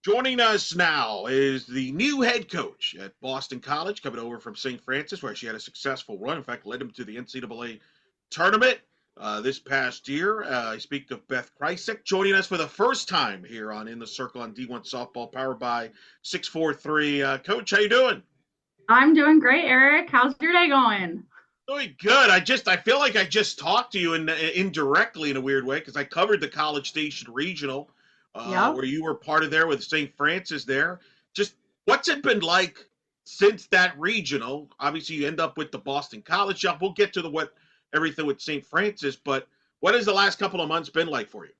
Joining us now is the new head coach at Boston College, coming over from St. Francis, where she had a successful run. In fact, led them to the NCAA tournament this past year. I speak of Beth Krysiak, joining us for the first time here on In the Circle on D1 Softball, powered by 643. Coach, how you doing? I'm doing great, Eric. How's your day going? Doing good. I feel like I just talked to you indirectly in a weird way because I covered the College Station Regional, Yep. where you were part of there with St. Francis there. Just what's it been like since that regional? Obviously, you end up with the Boston College job. We'll get to the what everything with St. Francis, but what has the last couple of months been like for you?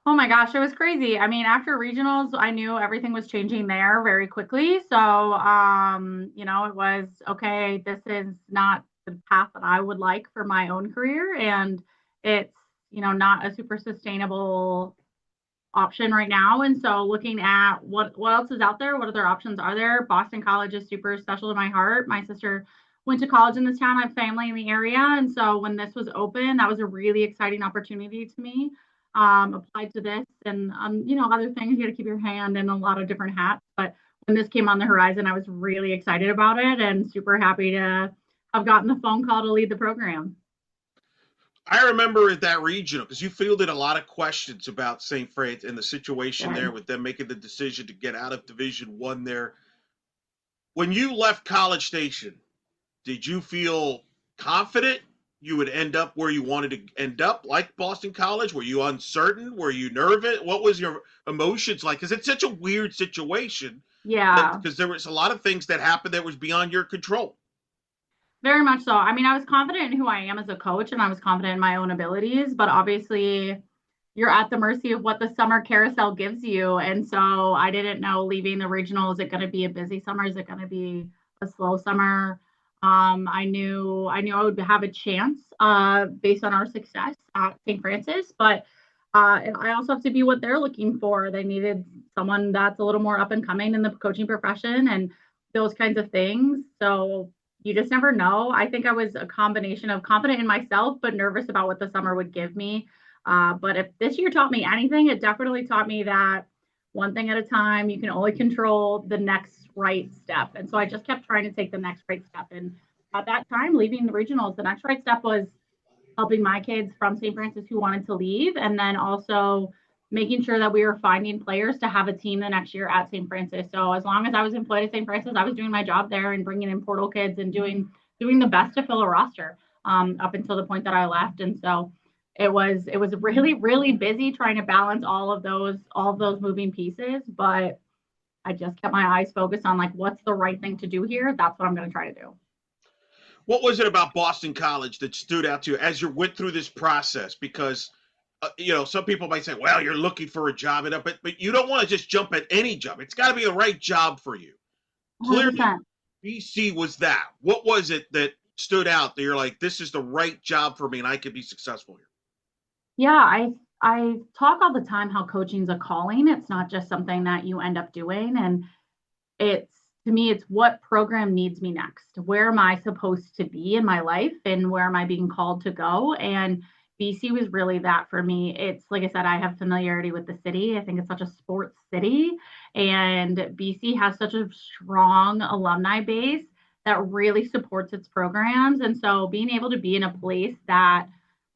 Oh my gosh, it was crazy. I mean, after regionals, I knew everything was changing there very quickly. So, it was okay, this is not the path that I would like for my own career. And it's, not a super sustainable option right now. And so looking at what else is out there, what other options are there? Boston College is super special to my heart. My sister went to college in this town. I have family in the area. And so when this was open, that was a really exciting opportunity to me. Applied to this and other things. You got to keep your hand in a lot of different hats. But when this came on the horizon, I was really excited about it and super happy to have gotten the phone call to lead the program. I remember at that regional because you fielded a lot of questions about St. Francis and the situation Yeah. there with them making the decision to get out of Division One there. When you left College Station, did you feel confident you would end up where you wanted to end up, like Boston College? Were you uncertain? Were you nervous? What was your emotions like? Because it's such a weird situation that Yeah. because there was a lot of things that happened that was beyond your control. Very much so. I mean, I was confident in who I am as a coach and I was confident in my own abilities, but obviously you're at the mercy of what the summer carousel gives you. And so I didn't know leaving the regional, is it going to be a busy summer? Is it going to be a slow summer? I knew I would have a chance based on our success at St. Francis, but I also have to be what they're looking for. They needed someone that's a little more up and coming in the coaching profession and those kinds of things. So you just never know. I think I was a combination of confident in myself, but nervous about what the summer would give me. But if this year taught me anything, it definitely taught me that one thing at a time, you can only control the next right step. And so I just kept trying to take the next right step. And at that time, leaving the regionals, the next right step was helping my kids from St. Francis who wanted to leave, and then also making sure that we were finding players to have a team the next year at St. Francis. So as long as I was employed at St. Francis, I was doing my job there and bringing in portal kids and doing the best to fill a roster up until the point that I left. And so it was really busy trying to balance all of those moving pieces, but I just kept my eyes focused on like what's the right thing to do here. That's what I'm going to try to do. What was it about Boston College that stood out to you as you went through this process? Because some people might say, "Well, you're looking for a job," but you don't want to just jump at any job. It's got to be the right job for you. Clearly, 100%. BC was that. What was it that stood out that you're like, "This is the right job for me, and I could be successful here"? Yeah, I talk all the time how coaching's a calling. It's not just something that you end up doing. And it's to me, it's what program needs me next. Where am I supposed to be in my life and where am I being called to go? And BC was really that for me. It's like I said, I have familiarity with the city. I think it's such a sports city. And BC has such a strong alumni base that really supports its programs. And so being able to be in a place that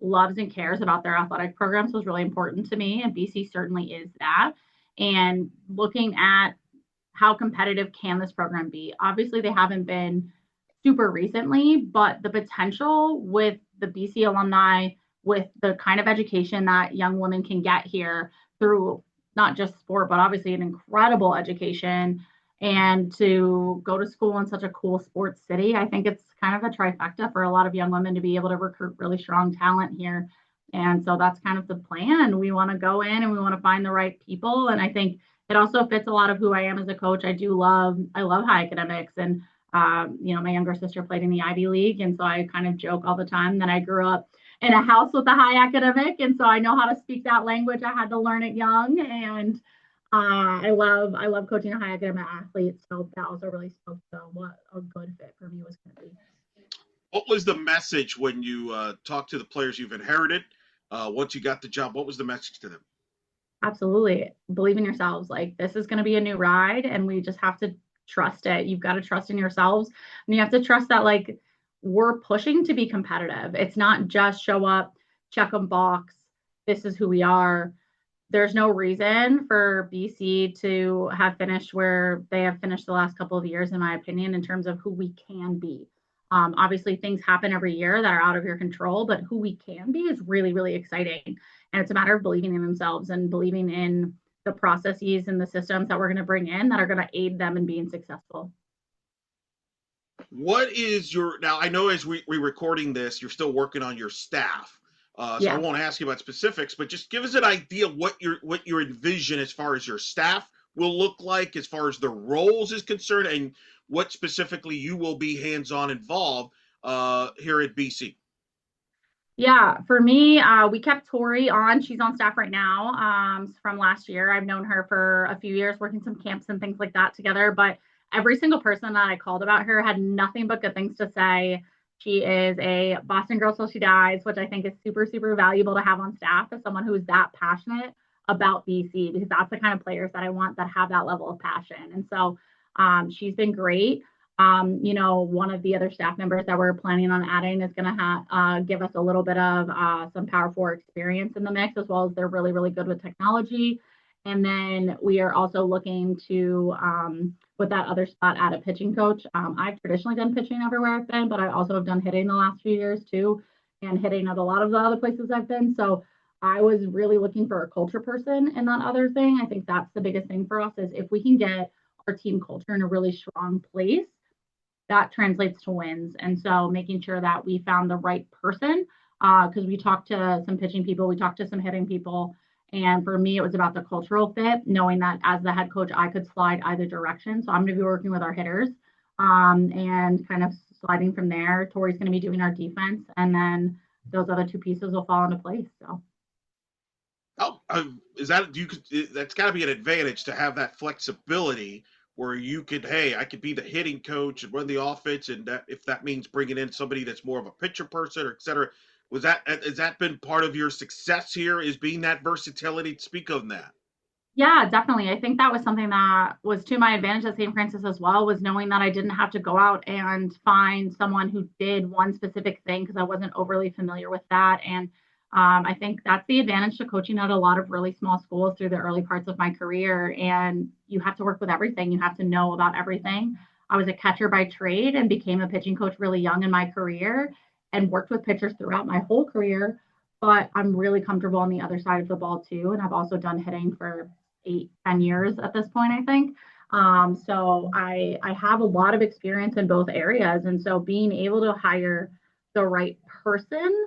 loves and cares about their athletic programs was really important to me. And BC certainly is that. And looking at how competitive can this program be? Obviously, they haven't been super recently, but the potential with the BC alumni, with the kind of education that young women can get here through not just sport, but obviously an incredible education and to go to school in such a cool sports city, I think it's kind of a trifecta for a lot of young women to be able to recruit really strong talent here. And so that's kind of the plan. We want to go in and we want to find the right people. And I think it also fits a lot of who I am as a coach. I love high academics and my younger sister played in the Ivy League. And so I kind of joke all the time that I grew up in a house with a high academic. And so I know how to speak that language. I had to learn it young. And I love coaching a high academic athlete. So that also really spoke to what a good fit for me was going to be. What was the message when you talked to the players you've inherited? Once you got the job, what was the message to them? Absolutely. Believe in yourselves. Like this is going to be a new ride and we just have to trust it. You've got to trust in yourselves and you have to trust that like we're pushing to be competitive. It's not just show up, check a box. This is who we are. There's no reason for BC to have finished where they have finished the last couple of years, in my opinion, in terms of who we can be. Obviously, things happen every year that are out of your control, but who we can be is really, really exciting. And it's a matter of believing in themselves and believing in the processes and the systems that we're going to bring in that are going to aid them in being successful. What is your now? I know as we recording this, you're still working on your staff, so I Yeah. won't ask you about specifics, but just give us an idea what you envision as far as your staff will look like, as far as the roles is concerned, and what specifically you will be hands on involved here at BC. Yeah, for me, we kept Tori on. She's on staff right now from last year. I've known her for a few years, working some camps and things like that together. But every single person that I called about her had nothing but good things to say. She is a Boston girl till she dies, which I think is super, super valuable to have on staff as someone who is that passionate about BC, because that's the kind of players that I want that have that level of passion. And so she's been great. One of the other staff members that we're planning on adding is going to give us a little bit of some Power Four experience in the mix, as well as they're really, really good with technology. And then we are also looking to, with that other spot, add a pitching coach. I've traditionally done pitching everywhere I've been, but I also have done hitting the last few years too, and hitting at a lot of the other places I've been. So I was really looking for a culture person in that other thing. I think that's the biggest thing for us is if we can get our team culture in a really strong place, that translates to wins. And so making sure that we found the right person, because we talked to some pitching people, we talked to some hitting people. And for me, it was about the cultural fit, knowing that as the head coach, I could slide either direction. So I'm going to be working with our hitters and kind of sliding from there. Tori's going to be doing our defense. And then those other two pieces will fall into place. So Oh, is that you could? That's got to be an advantage to have that flexibility where you could, hey, I could be the hitting coach and run the offense, and that if that means bringing in somebody that's more of a pitcher person or et cetera. Was that has that been part of your success here? Is being that versatility? Speak on that. yeah, definitely. I think that was something that was to my advantage at St. Francis as well, was knowing that I didn't have to go out and find someone who did one specific thing because I wasn't overly familiar with that. And I think that's the advantage to coaching at a lot of really small schools through the early parts of my career. And you have to work with everything, you have to know about everything. I was a catcher by trade and became a pitching coach really young in my career and worked with pitchers throughout my whole career. But I'm really comfortable on the other side of the ball too. And I've also done hitting for 8, 10 years at this point, I think. So I have a lot of experience in both areas. And so being able to hire the right person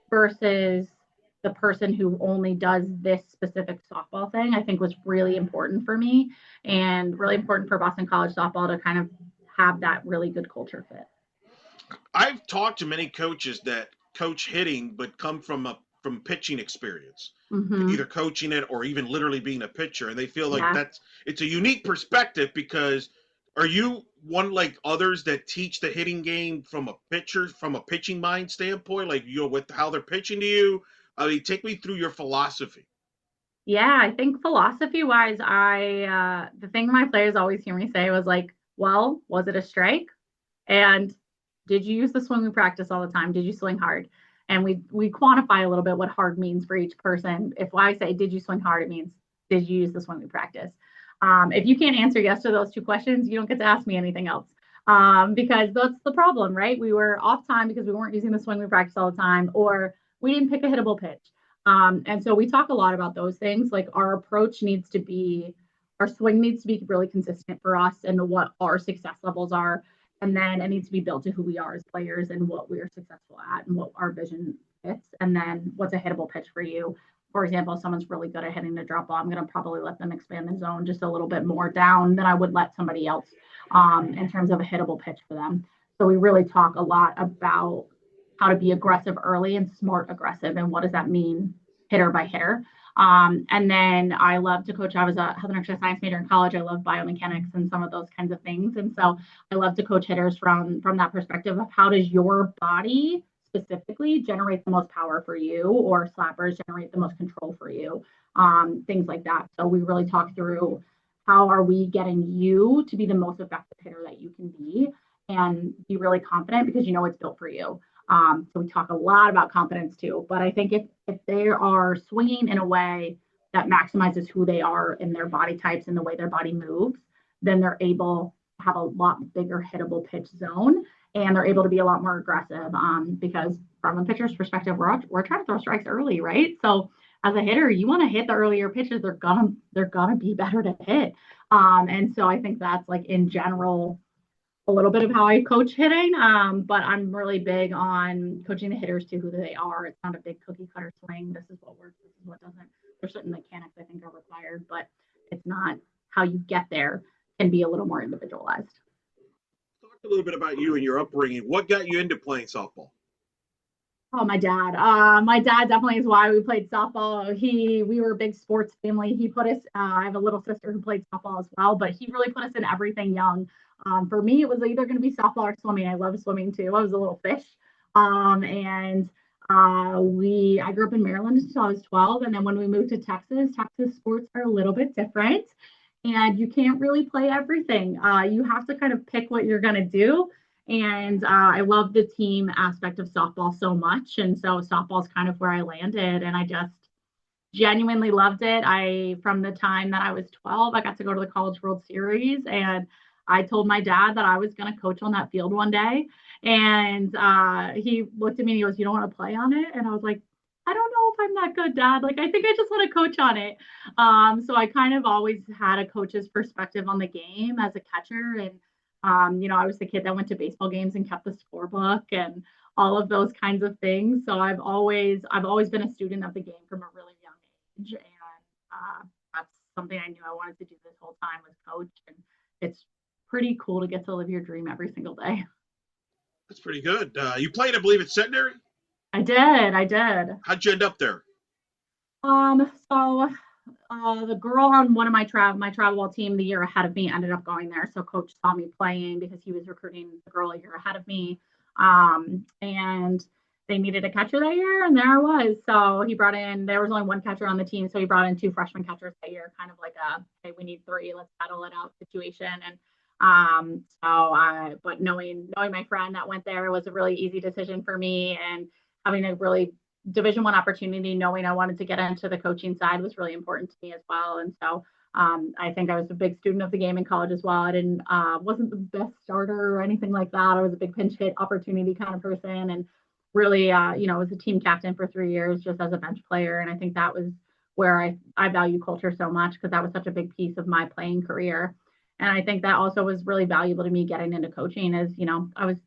versus the person who only does this specific softball thing, I think was really important for me and really important for Boston College softball to kind of have that really good culture fit. I've talked to many coaches that coach hitting, but come from pitching experience, Mm-hmm. either coaching it or even literally being a pitcher, and they feel like Yeah. it's a unique perspective because are you one like others that teach the hitting game from a pitching mind standpoint, like with how they're pitching to you? I mean, take me through your philosophy. Yeah, I think philosophy wise, the thing my players always hear me say was like, well, was it a strike? And did you use the swing we practice all the time? Did you swing hard? And we quantify a little bit what hard means for each person. If I say, did you swing hard, it means did you use the swing we practice? If you can't answer yes to those two questions, you don't get to ask me anything else. Because that's the problem, right? We were off time because we weren't using the swing we practice all the time, or we didn't pick a hittable pitch. And so we talk a lot about those things. Like our approach needs to be, our swing needs to be really consistent for us and what our success levels are, and then it needs to be built to who we are as players and what we're successful at and what our vision fits. And then what's a hittable pitch for you? For example, if someone's really good at hitting the drop ball, I'm going to probably let them expand the zone just a little bit more down than I would let somebody else in terms of a hittable pitch for them. So we really talk a lot about how to be aggressive early and smart aggressive. And what does that mean hitter by hitter? And then I love to coach. I was a health and exercise science major in college. I love biomechanics and some of those kinds of things. And so I love to coach hitters from that perspective of how does your body specifically generate the most power for you, or slappers generate the most control for you, things like that. So we really talk through how are we getting you to be the most effective hitter that you can be and be really confident because you know it's built for you. So we talk a lot about confidence too. But I think if they are swinging in a way that maximizes who they are in their body types and the way their body moves, then they're able to have a lot bigger hittable pitch zone, and they're able to be a lot more aggressive. Because from a pitcher's perspective, we're trying to throw strikes early, right? So as a hitter, you want to hit the earlier pitches. They're gonna be better to hit. And so I think that's like in general a little bit of how I coach hitting. But I'm really big on coaching the hitters to who they are. It's not a big cookie cutter swing. This is what works. This is what doesn't. There's certain mechanics I think are required, but it's not how you get there can be a little more individualized. Talk a little bit about you and your upbringing. What got you into playing softball? Oh, my dad. My dad definitely is why we played softball. We were a big sports family. He put us. I have a little sister who played softball as well, but he really put us in everything young. For me, it was either going to be softball or swimming. I love swimming too. I was a little fish, and we. I grew up in Maryland until I was 12, and then when we moved to Texas, Texas sports are a little bit different, and you can't really play everything. You have to kind of pick what you're going to do, and I love the team aspect of softball so much. And so softball is kind of where I landed. And I just genuinely loved it. From the time that I was 12, I got to go to the College World Series. And I told my dad that I was going to coach on that field one day. And he looked at me and he goes, "You don't want to play on it?" And I was like, "I don't know if I'm that good, Dad. Like, I think I just want to coach on it." So I kind of always had a coach's perspective on the game as a catcher. And I was the kid that went to baseball games and kept the scorebook and all of those kinds of things. So I've always been a student of the game from a really young age, and that's something I knew I wanted to do this whole time was coach. And it's pretty cool to get to live your dream every single day. That's pretty good. You played, I believe, at Centenary. I did. How'd you end up there? So the girl on one of my travel ball team the year ahead of me ended up going there. So coach saw me playing because he was recruiting the girl a year ahead of me. And they needed a catcher that year, and there I was. So there was only one catcher on the team, so he brought in two freshman catchers that year, kind of like hey, we need three, let's battle it out situation. And but knowing my friend that went there was a really easy decision for me, and having a really Division I opportunity, knowing I wanted to get into the coaching side was really important to me as well. And so I think I was a big student of the game in college as well. I didn't wasn't the best starter or anything like that. I was a big pinch hit opportunity kind of person, and really was a team captain for 3 years just as a bench player. And I think that was where I value culture so much, because that was such a big piece of my playing career. And I think that also was really valuable to me getting into coaching. As I was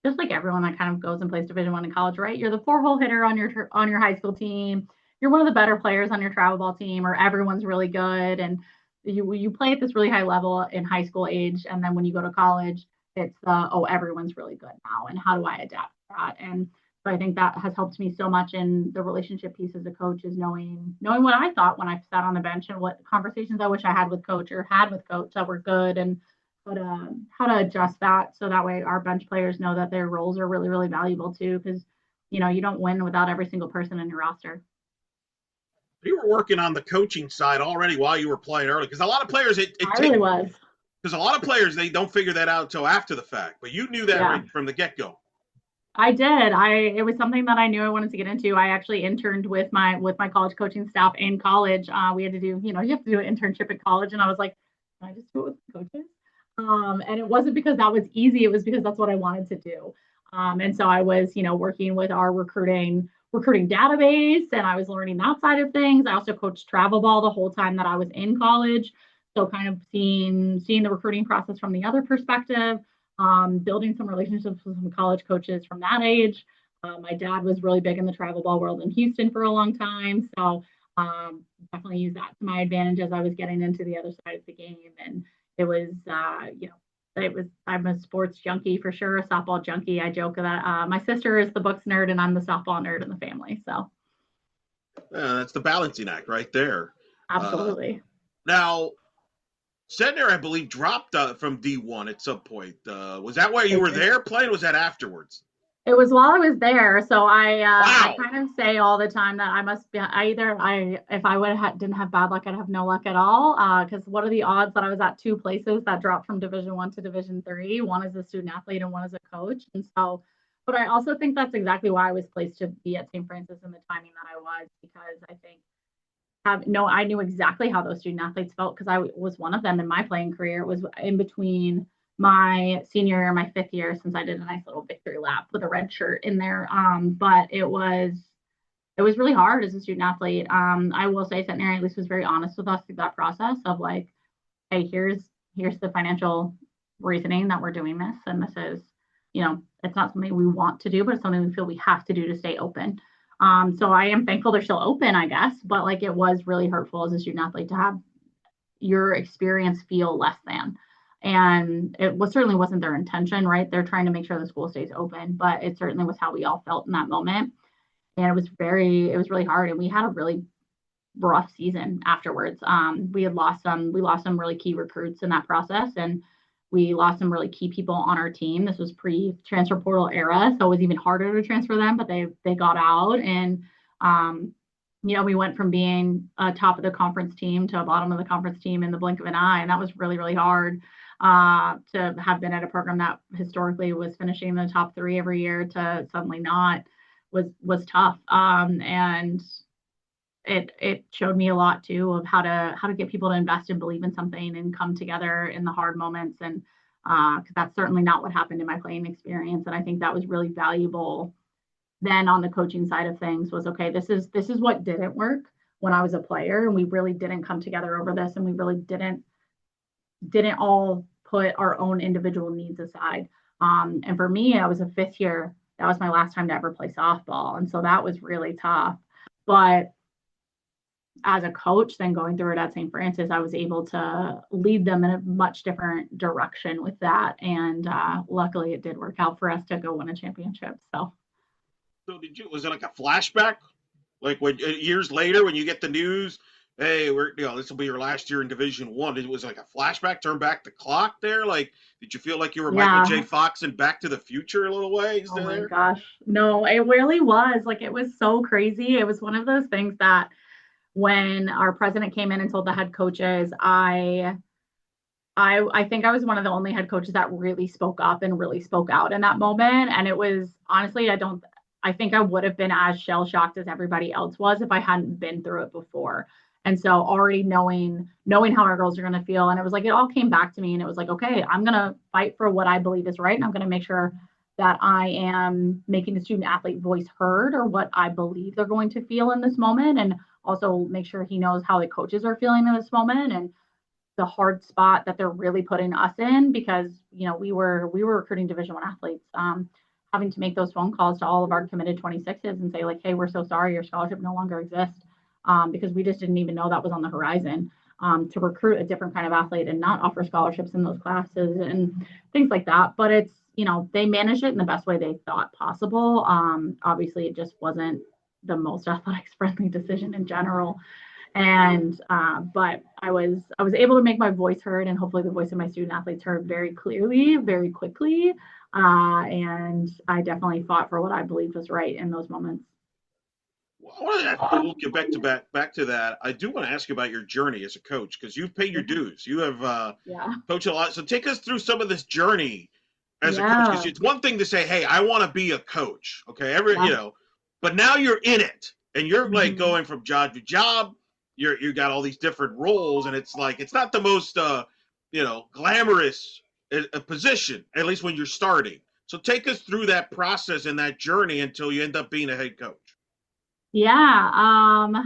just like everyone that kind of goes and plays Division I in college, right? You're the four-hole hitter on your high school team. You're one of the better players on your travel ball team, or everyone's really good, and you play at this really high level in high school age, and then when you go to college, it's everyone's really good now, and how do I adapt to that? And so I think that has helped me so much in the relationship piece as a coach, is knowing what I thought when I sat on the bench, and what conversations I wish I had with coach or had with coach that were good, and how to adjust that so that way our bench players know that their roles are really, really valuable too, because you don't win without every single person in your roster. You were working on the coaching side already while you were playing early, because a lot of players it I takes really was. because a lot of players they don't figure that out until after the fact. But you knew that Yeah, right from the get go. I did. It was something that I knew I wanted to get into. I actually interned with my college coaching staff in college. We had to do, you have to do an internship at college, and I was like, can I just do it with the coaches? And it wasn't because that was easy. It was because that's what I wanted to do. And so I was, working with our recruiting database, and I was learning that side of things. I also coached travel ball the whole time that I was in college. So kind of seeing the recruiting process from the other perspective, building some relationships with some college coaches from that age. My dad was really big in the travel ball world in Houston for a long time. So definitely used that to my advantage as I was getting into the other side of the game. And it was, I'm a sports junkie for sure, a softball junkie. I joke that my sister is the books nerd and I'm the softball nerd in the family. So That's the balancing act right there. Uh, absolutely. Now, Sedner, I believe, dropped from D1 at some point. Was that why you It were did. there playing? Was that afterwards? It was while I was there, so I Wow. kind of say all the time that I must be either I if I would have didn't have bad luck, I'd have no luck at all. Because what are the odds that I was at two places that dropped from Division 1 to Division 3? One as a student athlete and one as a coach, and so. But I also think that's exactly why I was placed to be at St. Francis in the timing that I was, because I think I knew exactly how those student athletes felt because I was one of them in my playing career. It was in between my senior year and my fifth year, since I did a nice little victory lap with a red shirt in there. But it was really hard as a student athlete. I will say Centenary at least was very honest with us through that process of like, hey, here's the financial reasoning that we're doing this, and this is, it's not something we want to do, but it's something we feel we have to do to stay open. So I am thankful they're still open, I guess, but like it was really hurtful as a student athlete to have your experience feel less than. And it was certainly wasn't their intention, right? They're trying to make sure the school stays open, but it certainly was how we all felt in that moment. And it was really hard. And we had a really rough season afterwards. We lost some really key recruits in that process, and we lost some really key people on our team. This was pre-transfer portal era, so it was even harder to transfer them, but they got out, and we went from being a top of the conference team to a bottom of the conference team in the blink of an eye, and that was really really hard. To have been at a program that historically was finishing in the top three every year to suddenly not was tough. And it showed me a lot too of how to get people to invest and believe in something and come together in the hard moments. And because that's certainly not what happened in my playing experience, and I think that was really valuable. Then on the coaching side of things was, okay, this is what didn't work when I was a player, and we really didn't come together over this, and we really didn't all put our own individual needs aside. And for me, I was a fifth year. That was my last time to ever play softball, and so that was really tough. But as a coach, then going through it at St. Francis, I was able to lead them in a much different direction with that. And luckily, it did work out for us to go win a championship. So, So was it like a flashback? Like when years later, when you get the news, hey, this will be your last year in Division 1. It was like a flashback, turn back the clock there. Like, did you feel like you were Michael J. yeah. Fox in Back to the Future a little ways Oh my there? gosh. No, it really was. Like, it was so crazy. It was one of those things that when our president came in and told the head coaches, I think I was one of the only head coaches that really spoke up and really spoke out in that moment. And it was honestly, I think I would have been as shell shocked as everybody else was if I hadn't been through it before. And so already knowing how our girls are going to feel, and it was like it all came back to me, and it was like, okay, I'm going to fight for what I believe is right, and I'm going to make sure that I am making the student athlete voice heard, or what I believe they're going to feel in this moment, and also make sure he knows how the coaches are feeling in this moment, and the hard spot that they're really putting us in, because we were recruiting Division 1 athletes, having to make those phone calls to all of our committed 26s and say like, hey, we're so sorry, your scholarship no longer exists, because we just didn't even know that was on the horizon, to recruit a different kind of athlete and not offer scholarships in those classes and things like that. But it's, they managed it in the best way they thought possible. Obviously it just wasn't the most athletics friendly decision in general. And but I was able to make my voice heard, and hopefully the voice of my student athletes heard very clearly, very quickly. And I definitely fought for what I believed was right in those moments. Well, I want to get back to that. I do want to ask you about your journey as a coach because you've paid your dues. You have Yeah, coached a lot. So take us through some of this journey as a coach, because yeah, it's one thing to say, "Hey, I want to be a coach." Okay, yeah. but now you're in it, and you're like Mm-hmm. going from job to job. You got all these different roles, and it's like it's not the most glamorous position, at least when you're starting. So take us through that process and that journey until you end up being a head coach. Yeah.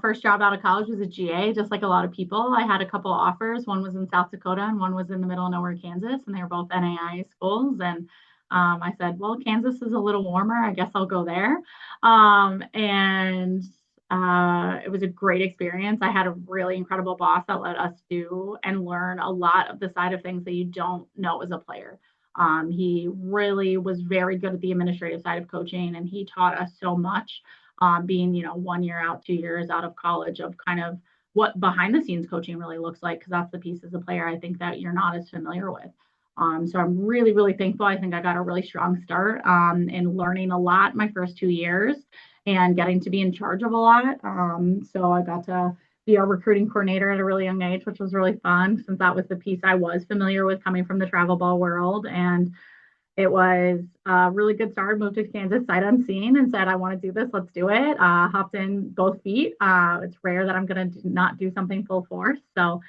First job out of college was a GA, just like a lot of people. I had a couple of offers. One was in South Dakota and one was in the middle of nowhere, Kansas, and they were both NAIA schools. And I said, well, Kansas is a little warmer. I guess I'll go there. And It was a great experience. I had a really incredible boss that let us do and learn a lot of the side of things that you don't know as a player. He really was very good at the administrative side of coaching, and he taught us so much, being, 1 year out, 2 years out of college, of kind of what behind the scenes coaching really looks like, because that's the piece as a player I think that you're not as familiar with. So I'm really, really thankful. I think I got a really strong start in learning a lot my first 2 years and getting to be in charge of a lot. So I got to be a recruiting coordinator at a really young age, which was really fun since that was the piece I was familiar with coming from the travel ball world. And it was a really good start. Moved to Kansas sight unseen and said, I want to do this. Let's do it. Hopped in both feet. It's rare that I'm going to not do something full force. So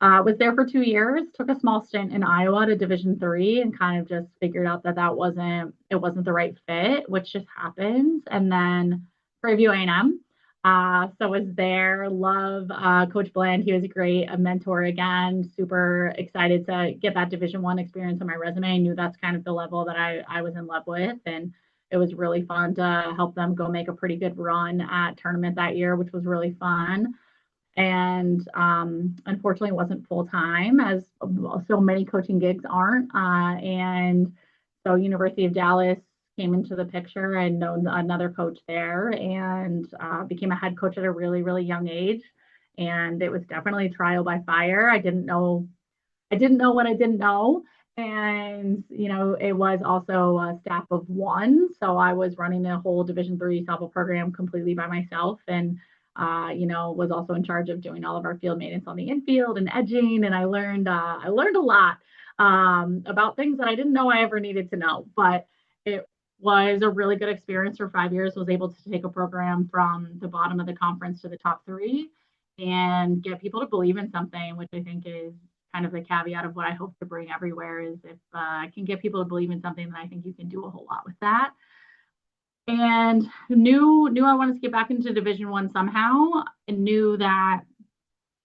was there for 2 years. Took a small stint in Iowa to Division 3, and kind of just figured out that it wasn't the right fit, which just happens. And then Prairie A&M. So was there. Love Coach Bland. He was great, a mentor again. Super excited to get that Division 1 experience on my resume. I knew that's kind of the level that I was in love with, and it was really fun to help them go make a pretty good run at tournament that year, which was really fun. And unfortunately it wasn't full time, as so many coaching gigs aren't. And so University of Dallas came into the picture and known another coach there, and became a head coach at a really, really young age. And it was definitely trial by fire. I didn't know what I didn't know. And, it was also a staff of one. So I was running a whole Division 3 softball program completely by myself. And, was also in charge of doing all of our field maintenance on the infield and edging. And I learned a lot about things that I didn't know I ever needed to know. But it was a really good experience for 5 years. Was able to take a program from the bottom of the conference to the top 3 and get people to believe in something, which I think is kind of the caveat of what I hope to bring everywhere. Is if I can get people to believe in something, then I think you can do a whole lot with that. And knew I wanted to get back into Division 1 somehow, and knew that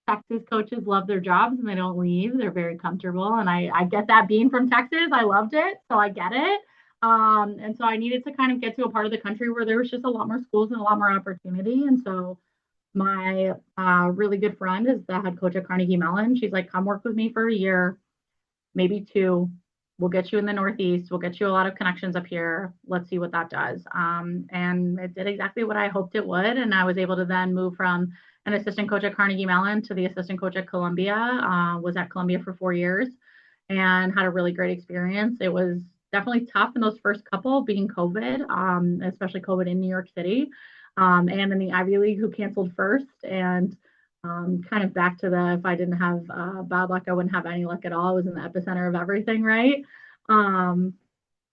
Texas coaches love their jobs and they don't leave. They're very comfortable. And I get that being from Texas. I loved it. So I get it. And so I needed to kind of get to a part of the country where there was just a lot more schools and a lot more opportunity. And so my really good friend is the head coach at Carnegie Mellon. She's like, come work with me for a year, maybe two. We'll get you in the Northeast. We'll get you a lot of connections up here. Let's see what that does. And it did exactly what I hoped it would. And I was able to then move from an assistant coach at Carnegie Mellon to the assistant coach at Columbia. Was at Columbia for 4 years and had a really great experience. It was definitely tough in those first couple, being COVID, especially COVID in New York City, and in the Ivy League, who canceled first. And kind of back to the, if I didn't have bad luck, I wouldn't have any luck at all. I was in the epicenter of everything, right? Um,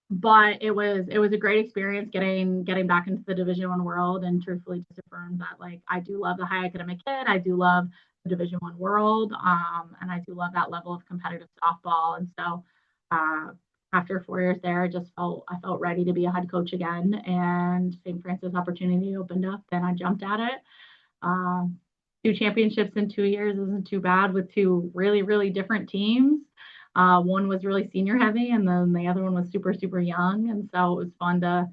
but it was a great experience getting back into the Division 1 world, and truthfully just affirmed that, like, I do love the high academic kid. I do love the Division 1 world, and I do love that level of competitive softball. And so uh, after 4 years there, I felt ready to be a head coach again, and St. Francis opportunity opened up, and I jumped at it. um, 2 championships in 2 years isn't too bad with two really, really different teams. One was really senior heavy, and then the other one was super, super young. And so it was fun to,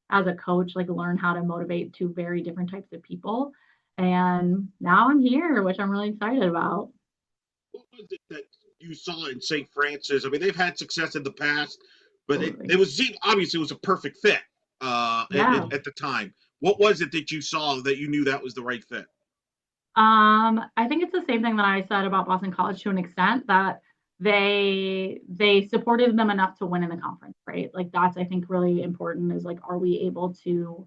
as a coach, like, learn how to motivate two very different types of people. And now I'm here, which I'm really excited about. What was it that you saw in St. Francis? I mean, they've had success in the past, but it, Absolutely. it was obviously it was a perfect fit Yeah. at the time. What was it that you saw that you knew that was the right fit? I think it's the same thing that I said about Boston College to an extent, that they supported them enough to win in the conference, right? Like, that's, I think, really important, is like, are we able to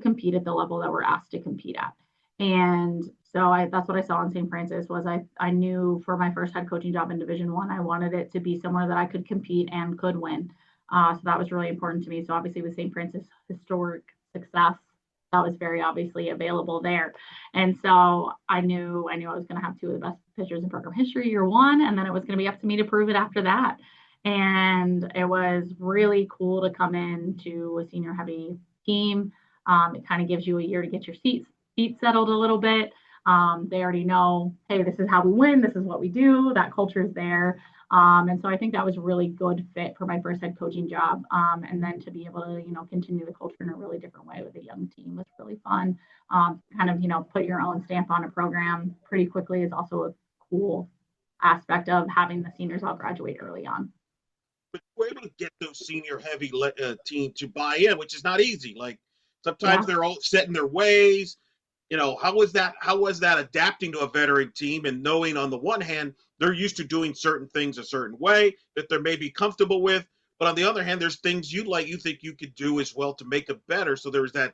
compete at the level that we're asked to compete at? And so that's what I saw in St. Francis. Was I knew for my first head coaching job in Division 1, I wanted it to be somewhere that I could compete and could win. So that was really important to me. So obviously with St. Francis historic success, that was very obviously available there. And so I was going to have two of the best pitchers in program history year 1, and then it was going to be up to me to prove it after that. And it was really cool to come into a senior heavy team. It kind of gives you a year to get your feet settled a little bit. They already know, hey, this is how we win. This is what we do. That culture is there. And so I think that was a really good fit for my first head coaching job. And then to be able to, continue the culture in a really different way with a young team was really fun. Kind of, put your own stamp on a program pretty quickly is also a cool aspect of having the seniors all graduate early on. But we're able to get those senior heavy team to buy in, which is not easy. Like sometimes Yeah. they're all set in their ways. how was that adapting to a veteran team and knowing on the one hand they're used to doing certain things a certain way that they're maybe comfortable with, but on the other hand there's things you think you could do as well to make it better. So there was that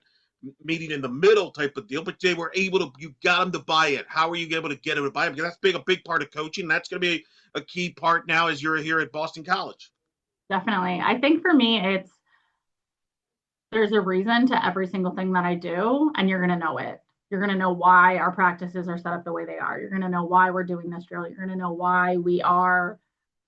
meeting in the middle type of deal, but they were able to, you got them to buy it. How are you able to get them to buy it? Because that's a big part of coaching. That's going to be a key part now as you're here at Boston College. Definitely. I think for me, there's a reason to every single thing that I do, and you're going to know it. You're going to know why our practices are set up the way they are. You're going to know why we're doing this drill. You're going to know why we are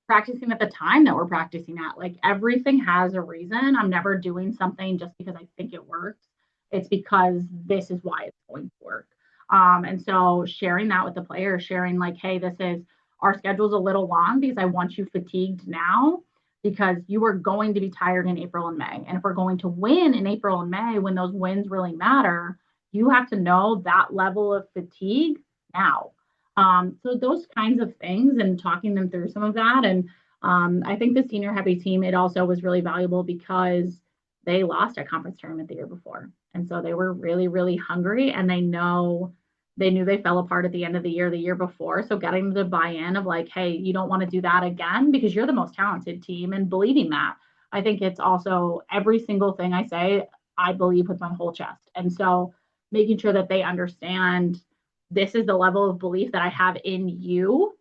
practicing at the time that we're practicing at. Like everything has a reason. I'm never doing something just because I think it works. It's because this is why it's going to work. And so sharing that with the players, sharing like, hey, this is our schedule's a little long because I want you fatigued now because you are going to be tired in April and May. And if we're going to win in April and May, when those wins really matter, you have to know that level of fatigue now. So those kinds of things and talking them through some of that. And I think the senior heavy team, it also was really valuable because they lost a conference tournament the year before. And so they were really, really hungry and they knew they fell apart at the end of the year before. So getting them to buy in of like, hey, you don't want to do that again because you're the most talented team and believing that. I think it's also every single thing I say, I believe with my whole chest. And so making sure that they understand this is the level of belief that I have in you.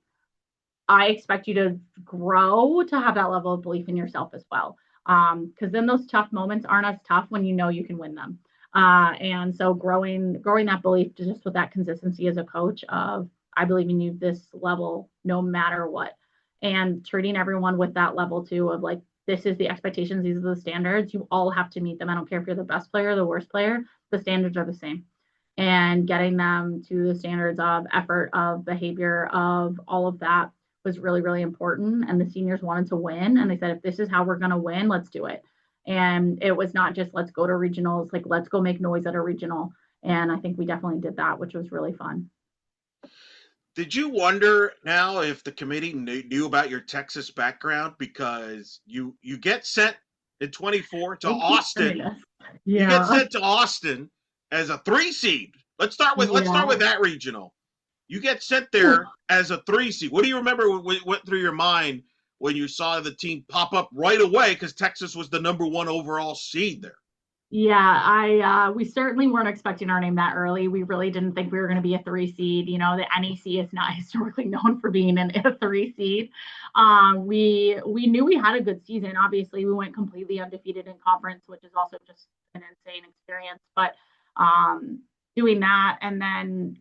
I expect you to grow to have that level of belief in yourself as well. Because then those tough moments aren't as tough when you know you can win them. And so growing that belief to just with that consistency as a coach of I believe in you this level no matter what, and treating everyone with that level too of like this is the expectations, these are the standards. You all have to meet them. I don't care if you're the best player or the worst player. The standards are the same and getting them to the standards of effort, of behavior, of all of that was really, really important. And the seniors wanted to win. And they said, if this is how we're going to win, let's do it. And it was not just let's go to regionals, like let's go make noise at a regional. And I think we definitely did that, which was really fun. Did you wonder now if the committee knew about your Texas background because you get sent in 24 to They keep Austin. You get Yeah. sent to Austin as a 3 seed. Let's start Yeah. with that regional. You get sent there as a 3 seed. What do you remember what went through your mind when you saw the team pop up right away because Texas was the number 1 overall seed there? Yeah, I we certainly weren't expecting our name that early. We really didn't think we were going to be a 3 seed. You know, the NEC is not historically known for being a 3 seed. We knew we had a good season. Obviously, we went completely undefeated in conference, which is also just an insane experience. But doing that and then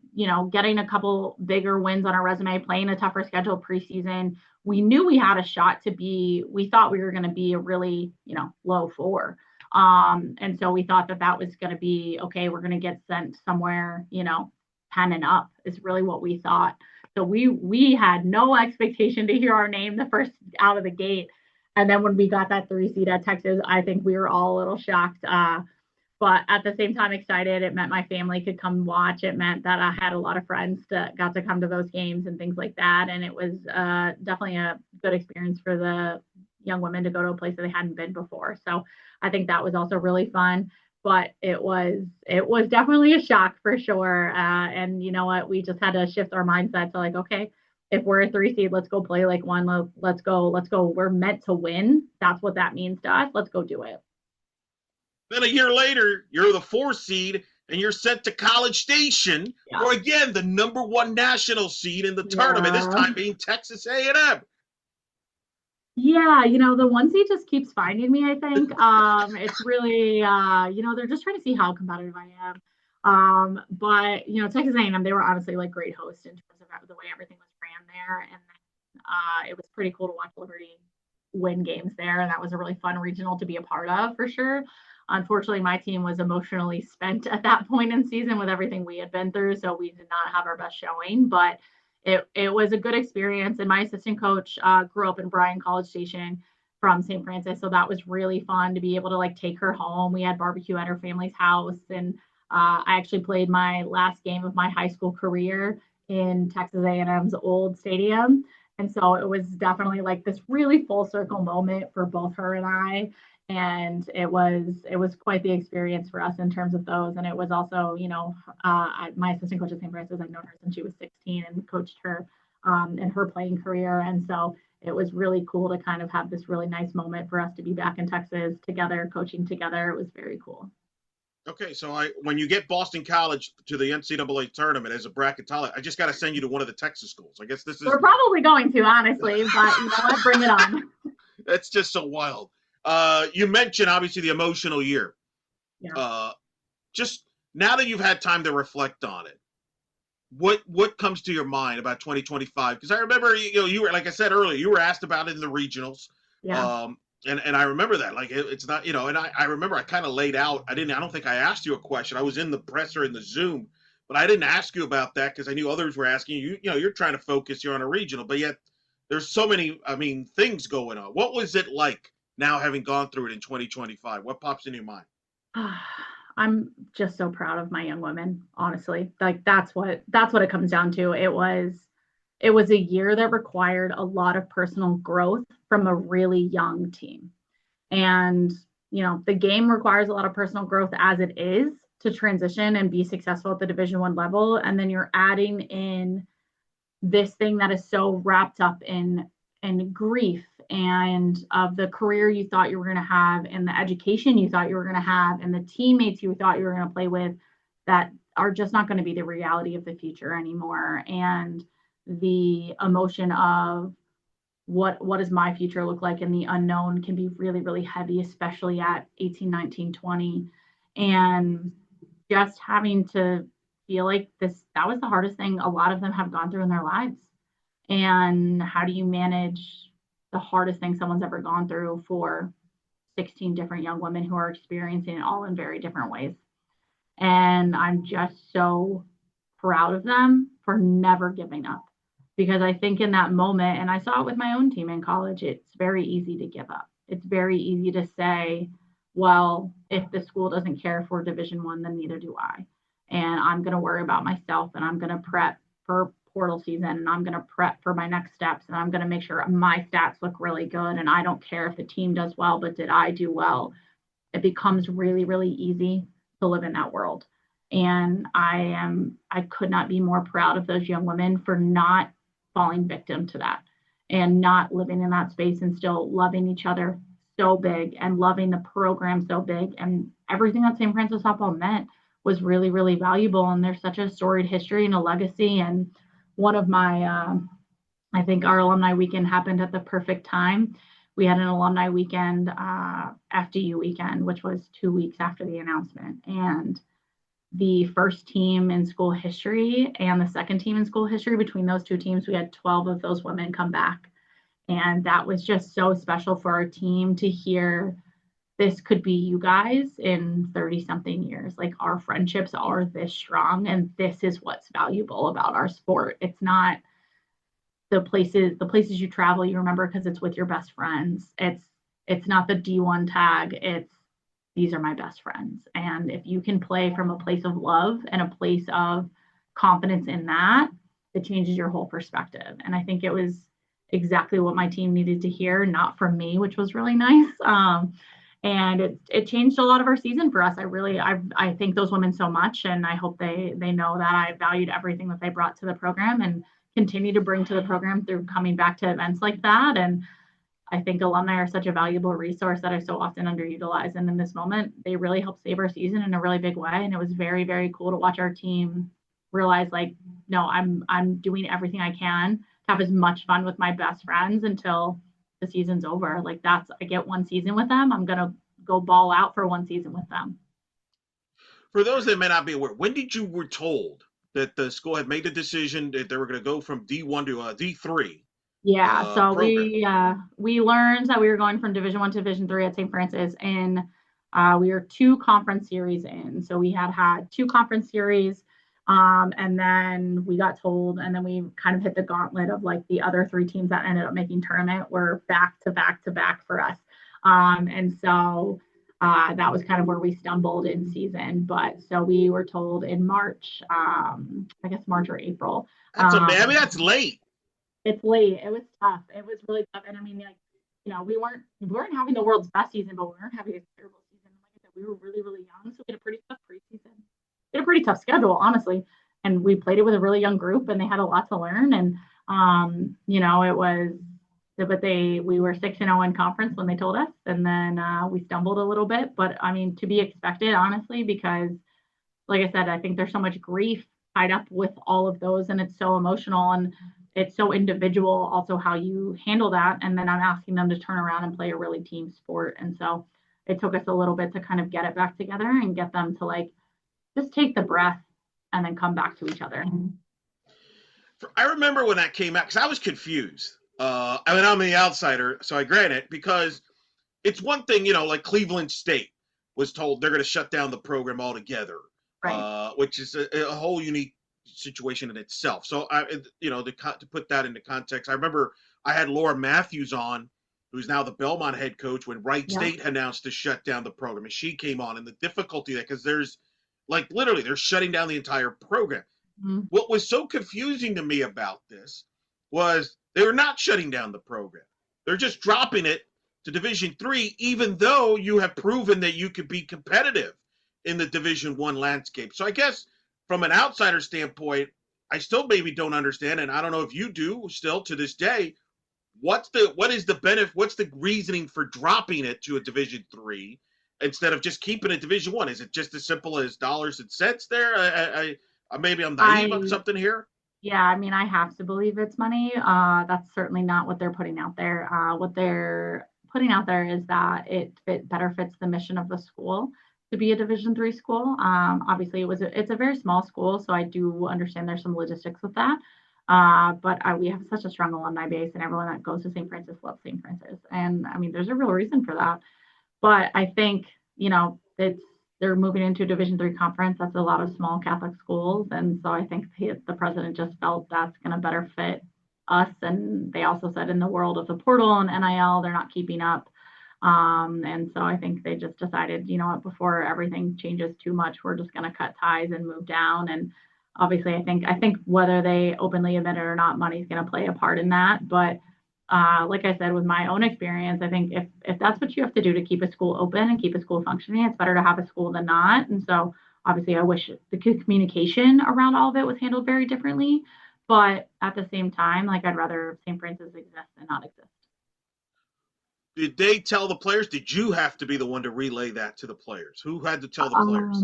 getting a couple bigger wins on our resume, playing a tougher schedule preseason, we knew we had a shot to be. We thought we were going to be a really low four. And so we thought that was going to be okay. We're going to get sent somewhere, 10 and up is really what we thought. So we had no expectation to hear our name the first out of the gate. And then when we got that 3 seed at Texas, I think we were all a little shocked. But at the same time, excited. It meant my family could come watch. It meant that I had a lot of friends that got to come to those games and things like that. And it was definitely a good experience for the young women to go to a place that they hadn't been before. So I think that was also really fun. But it was definitely a shock for sure. And you know what? We just had to shift our mindset to like, okay, if we're a 3 seed, let's go play like one. Let's go. We're meant to win. That's what that means to us. Let's go do it. Then a year later, you're the 4 seed and you're sent to College Station Yeah. for again the number 1 national seed in the tournament. This Yeah. time being Texas A&M. Yeah, the 1 seed just keeps finding me, I think. It's really, they're just trying to see how competitive I am. But Texas A&M, they were honestly like great hosts in terms of the way everything was ran there, and it was pretty cool to watch Liberty win games there, and that was a really fun regional to be a part of for sure. Unfortunately, my team was emotionally spent at that point in season with everything we had been through, so we did not have our best showing, but it was a good experience. And my assistant coach grew up in Bryan College Station from St. Francis, so that was really fun to be able to like take her home. We had barbecue at her family's house, and I actually played my last game of my high school career in Texas A&M's old stadium. And so it was definitely like this really full circle moment for both her and I. And it was quite the experience for us in terms of those. And it was also, my assistant coach at St. Francis, I've known her since she was 16 and coached her in her playing career. And so it was really cool to kind of have this really nice moment for us to be back in Texas together, coaching together. It was very cool. Okay, so when you get Boston College to the NCAA tournament as a bracketologist, I just got to send you to one of the Texas schools. I guess this is We're probably going to, honestly, but you know what? Bring it on. that's just so wild. You mentioned obviously the emotional year. Yeah. Uh, just now that you've had time to reflect on it, what comes to your mind about 2025? Because I remember you were, like I said earlier, you were asked about it in the regionals. Yeah. And I remember that, like, it's not, and I remember I kind of laid out, I don't think I asked you a question. I was in the presser in the Zoom, but I didn't ask you about that because I knew others were asking you. You're trying to focus, you're on a regional, but yet there's so many, I mean, things going on. What was it like now having gone through it in 2025? What pops in your mind? I'm just so proud of my young women, honestly. Like that's what it comes down to. It was a year that required a lot of personal growth from a really young team. And the game requires a lot of personal growth as it is to transition and be successful at the Division 1 level, and then you're adding in this thing that is so wrapped up in grief and of the career you thought you were going to have and the education you thought you were going to have and the teammates you thought you were going to play with that are just not going to be the reality of the future anymore. And the emotion of what does my future look like, and the unknown can be really really heavy, especially at 18, 19, 20. And just having to feel like this, that was the hardest thing a lot of them have gone through in their lives. And how do you manage the hardest thing someone's ever gone through for 16 different young women who are experiencing it all in very different ways? And I'm just so proud of them for never giving up. Because I think in that moment, and I saw it with my own team in college, it's very easy to give up. It's very easy to say, well, if the school doesn't care for Division 1, then neither do I. And I'm going to worry about myself, and I'm going to prep for portal season, and I'm going to prep for my next steps, and I'm going to make sure my stats look really good, and I don't care if the team does well, but did I do well? It becomes really really easy to live in that world. And I could not be more proud of those young women for not falling victim to that and not living in that space and still loving each other so big and loving the program so big. And everything that St. Francis softball meant was really really valuable. And there's such a storied history and a legacy. And one of my I think our alumni weekend happened at the perfect time. We had an alumni weekend, FDU weekend, which was 2 weeks after the announcement. And the first team in school history and the second team in school history, between those two teams, we had 12 of those women come back. And that was just so special for our team to hear this could be you guys in 30 something years. Like, our friendships are this strong, and this is what's valuable about our sport. It's not the places you travel you remember because it's with your best friends. It's not the D1 tag. It's these are my best friends. And if you can play from a place of love and a place of confidence in that, it changes your whole perspective. And I think it was exactly what my team needed to hear, not from me, which was really nice. And it changed a lot of our season for us. I thank those women so much, and I hope they know that I valued everything that they brought to the program and continue to bring to the program through coming back to events like that. And I think alumni are such a valuable resource that are so often underutilized. And in this moment, they really helped save our season in a really big way. And it was very, very cool to watch our team realize, like, no, I'm doing everything I can to have as much fun with my best friends until the season's over. Like, I get one season with them. I'm gonna go ball out for one season with them. For those that may not be aware, when did you were told that the school had made the decision that they were going to go from D1 to D3 Yeah, so program? we learned that we were going from Division 1 to Division 3 at St. Francis, and we were two conference series in. So we had two conference series, and then we got told, and then we kind of hit the gauntlet of, like, the other three teams that ended up making tournament were back to back to back for us. And so that was kind of where we stumbled in season. But so we were told in March, I guess March or April. I mean, that's late. It's late. It was tough. It was really tough. And I mean, like, we weren't having the world's best season, but we weren't having a terrible season. Like I said, we were really, really young. So we had a pretty tough preseason. We had a pretty tough schedule, honestly. And we played it with a really young group and they had a lot to learn. And it was but we were 6-0 in conference when they told us. And then we stumbled a little bit. But I mean, to be expected, honestly, because like I said, I think there's so much grief tied up with all of those and it's so emotional and it's so individual also how you handle that. And then I'm asking them to turn around and play a really team sport. And so it took us a little bit to kind of get it back together and get them to like just take the breath and then come back to each other. I remember when that came out because I was confused. I mean, I'm the outsider, so I grant it because it's one thing, like Cleveland State was told they're going to shut down the program altogether, Right. which is a whole unique situation in itself. So to put that into context, I remember I had Laura Matthews on, who's now the Belmont head coach, when Wright Yeah. State announced to shut down the program, and she came on, and the difficulty that because there's like literally they're shutting down the entire program. Mm-hmm. What was so confusing to me about this was they were not shutting down the program. They're just dropping it to Division 3, even though you have proven that you could be competitive in the Division 1 landscape. So I guess from an outsider standpoint, I still maybe don't understand, and I don't know if you do still to this day. What is the benefit? What's the reasoning for dropping it to a Division 3 instead of just keeping it Division 1? Is it just as simple as dollars and cents there? Maybe I'm naive of I something here. Yeah, I mean, I have to believe it's money. That's certainly not what they're putting out there. What they're putting out there is that it better fits the mission of the school to be a Division 3 school. Obviously, it's a very small school, so I do understand there's some logistics with that. But we have such a strong alumni base, and everyone that goes to St. Francis loves St. Francis, and I mean, there's a real reason for that. But I think, they're moving into a Division 3 conference. That's a lot of small Catholic schools. And so I think the president just felt that's going to better fit us. And they also said in the world of the portal and NIL, they're not keeping up. And so I think they just decided, before everything changes too much, we're just going to cut ties and move down. And obviously, I think whether they openly admit it or not, money's going to play a part in that. But like I said, with my own experience, I think if that's what you have to do to keep a school open and keep a school functioning, it's better to have a school than not. And so obviously, I wish the communication around all of it was handled very differently. But at the same time, like I'd rather St. Francis exist than not exist. Did they tell the players? Did you have to be the one to relay that to the players? Who had to tell the players?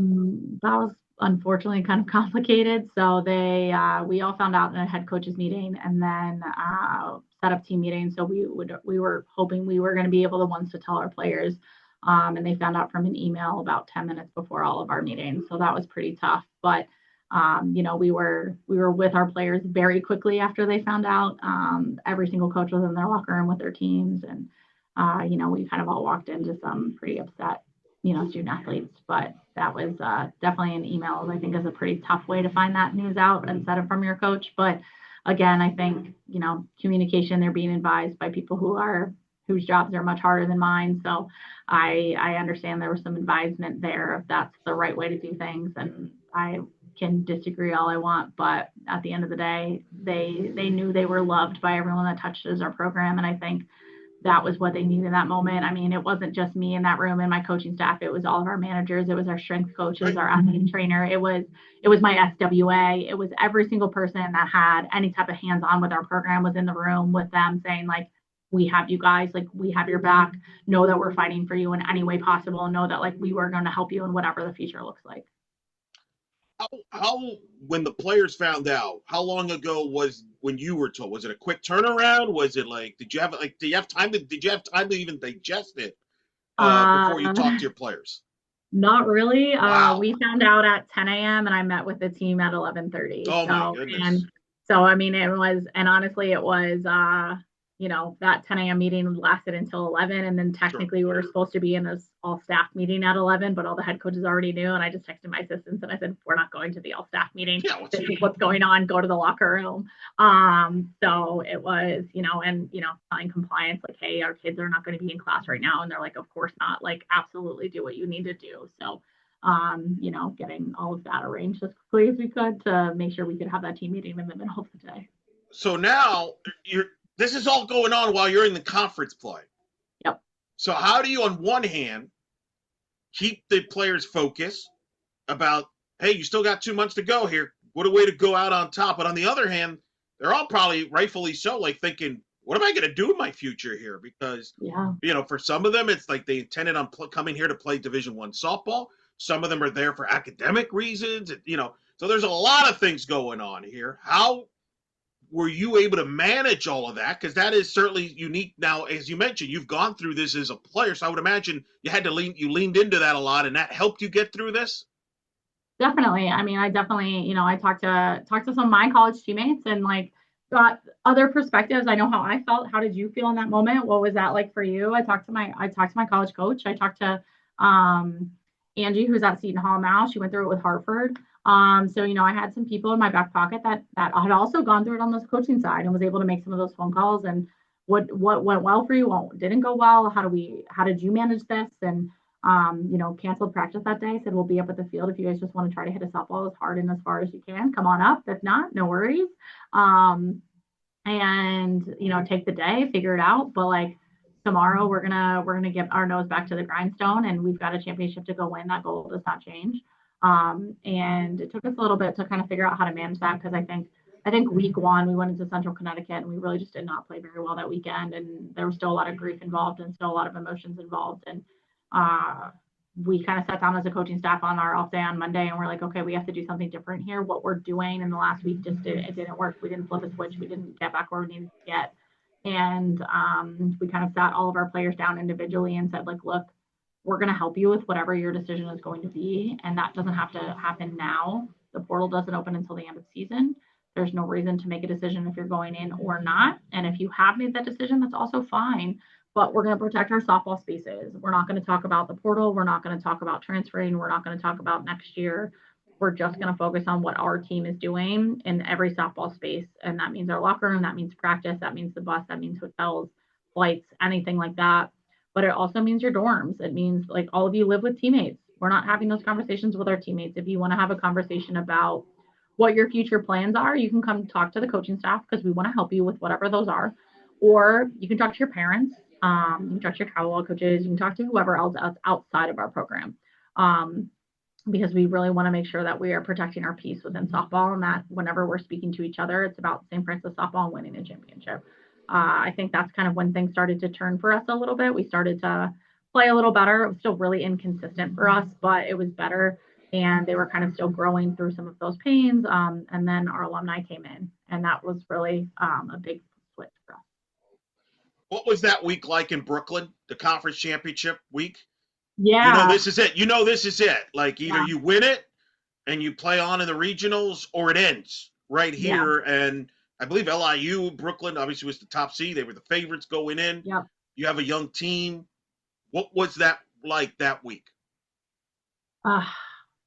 That was unfortunately kind of complicated. So we all found out in a head coaches meeting and then set up team meetings. So we were hoping we were going to be able the ones to tell our players. And they found out from an email about 10 minutes before all of our meetings. So that was pretty tough. But we were with our players very quickly after they found out. Every single coach was in their locker room with their teams, and we kind of all walked into some pretty upset, student athletes. But that was definitely an email. I think is a pretty tough way to find that news out instead of from your coach. But again, I think communication. They're being advised by people whose jobs are much harder than mine. So I understand there was some advisement there if that's the right way to do things, and I can disagree all I want, but at the end of the day, they knew they were loved by everyone that touches our program, and I think that was what they needed in that moment. I mean, it wasn't just me in that room and my coaching staff. It was all of our managers. It was our strength coaches, Right. our athlete trainer. It was my SWA. It was every single person that had any type of hands-on with our program was in the room with them saying like, we have you guys, like we have your back. Know that we're fighting for you in any way possible. Know that like we were going to help you in whatever the future looks like. How when the players found out? How long ago was when you were told? Was it a quick turnaround? Was it like did you have time to even digest it before you Uh, talked to your players? Not really. Wow. We found out at 10 a.m. and I met with the team at 11:30. Oh my So, and goodness. so, I mean, and honestly, it was, that 10 a.m. meeting lasted until 11. And then Sure. technically we were supposed to be in this all staff meeting at 11, but all the head coaches already knew. And I just texted my assistants and I said, we're not going to the all staff meeting. Yeah. This is what's going on. Go to the locker room. So it was, telling compliance, like, hey, our kids are not going to be in class right now. And they're like, of course not. Like, absolutely do what you need to do. So, getting all of that arranged as quickly as we could to make sure we could have that team meeting in the middle of the day. So now you're this is all going on while you're in the conference play. Yep. So how do you, on one hand, keep the players focused about, hey, you still got 2 months to go here. What a way to go out on top. But on the other hand, they're all probably rightfully so, like thinking, what am I going to do in my future here? Because, Yeah. for some of them, it's like they intended on coming here to play Division I softball. Some of them are there for academic reasons. So there's a lot of things going on here. How were you able to manage all of that? Because that is certainly unique. Now, as you mentioned, you've gone through this as a player, so I would imagine you leaned into that a lot, and that helped you get through this. Definitely. I mean, I definitely, I talked to some of my college teammates and like got other perspectives. I know how I felt. How did you feel in that moment? What was that like for you? I talked to my college coach. I talked to um Angie, who's at Seton Hall now. She went through it with Hartford. So I had some people in my back pocket that had also gone through it on the coaching side and was able to make some of those phone calls and what went well for you, what didn't go well, how did you manage this? And canceled practice that day, said we'll be up at the field if you guys just want to try to hit a softball as hard and as far as you can. Come on up. If not, no worries. Um, and take the day, figure it out. But like tomorrow we're gonna get our nose back to the grindstone and we've got a championship to go win. That goal does not change. And it took us a little bit to kind of figure out how to manage that because I think week one we went into Central Connecticut and we really just did not play very well that weekend and there was still a lot of grief involved and still a lot of emotions involved and uh, we kind of sat down as a coaching staff on our off day on Monday and we're like, okay, we have to do something different here. What we're doing in the last week it didn't work. We didn't flip a switch. We didn't get back where we needed to get. And we kind of sat all of our players down individually and said, like, look, we're going to help you with whatever your decision is going to be. And that doesn't have to happen now. The portal doesn't open until the end of the season. There's no reason to make a decision if you're going in or not. And if you have made that decision, that's also fine, but we're going to protect our softball spaces. We're not going to talk about the portal. We're not going to talk about transferring. We're not going to talk about next year. We're just going to focus on what our team is doing in every softball space. And that means our locker room, that means practice, that means the bus, that means hotels, flights, anything like that. But it also means your dorms. It means like all of you live with teammates. We're not having those conversations with our teammates. If you want to have a conversation about what your future plans are, you can come talk to the coaching staff because we want to help you with whatever those are. Or you can talk to your parents, you can talk to your travel coaches. You can talk to whoever else outside of our program, because we really want to make sure that we are protecting our peace within softball and that whenever we're speaking to each other, it's about St. Francis softball and winning a championship. I think that's kind of when things started to turn for us a little bit. We started to play a little better. It was still really inconsistent for us, but it was better. And they were kind of still growing through some of those pains. And then our alumni came in, and that was really a big switch for us. What was that week like in Brooklyn, the conference championship week? Yeah, This is it. This is it. Like either yeah, you win it and you play on in the regionals, or it ends right yeah, here. And I believe LIU, Brooklyn, obviously was the top seed. They were the favorites going in. yeah. You have a young team. What was that like that week? Uh,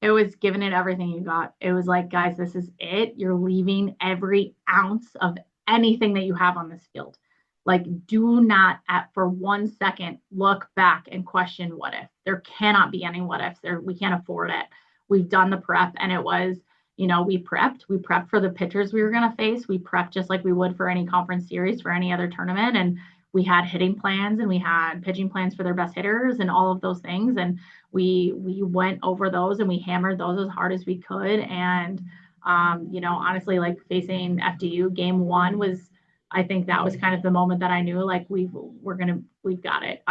it was giving it everything you got. It was like, guys, this is it. You're leaving every ounce of anything that you have on this field. Like, do not for 1 second look back and question what if. There cannot be any what ifs. We can't afford it. We've done the prep, and it was, we prepped. We prepped for the pitchers we were going to face. We prepped just like we would for any conference series, for any other tournament, and we had hitting plans and we had pitching plans for their best hitters and all of those things. And we went over those and we hammered those as hard as we could. And honestly, like facing FDU game one was, I think that was kind of the moment that I knew like we've got it,